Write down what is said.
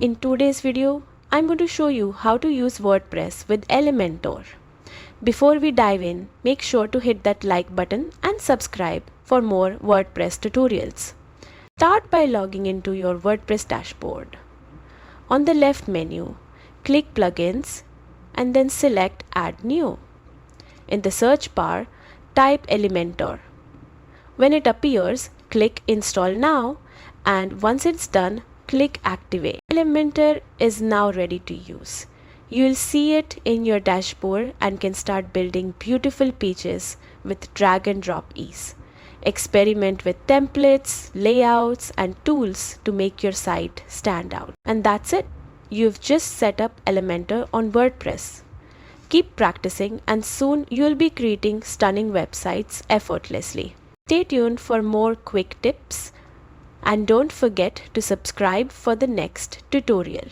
In today's video, I'm going to show you how to use WordPress with Elementor. Before we dive in, make sure to hit that like button and subscribe for more WordPress tutorials. Start by logging into your WordPress dashboard. On the left menu, click Plugins and then select Add New. In the search bar, type Elementor. When it appears, click Install Now, and once it's done, click Activate. Elementor is now ready to use. You'll see it in your dashboard and can start building beautiful pages with drag and drop ease. Experiment with templates, layouts, and tools to make your site stand out. And that's it. You've just set up Elementor on WordPress. Keep practicing and soon you'll be creating stunning websites effortlessly. Stay tuned for more quick tips and don't forget to subscribe for the next tutorial.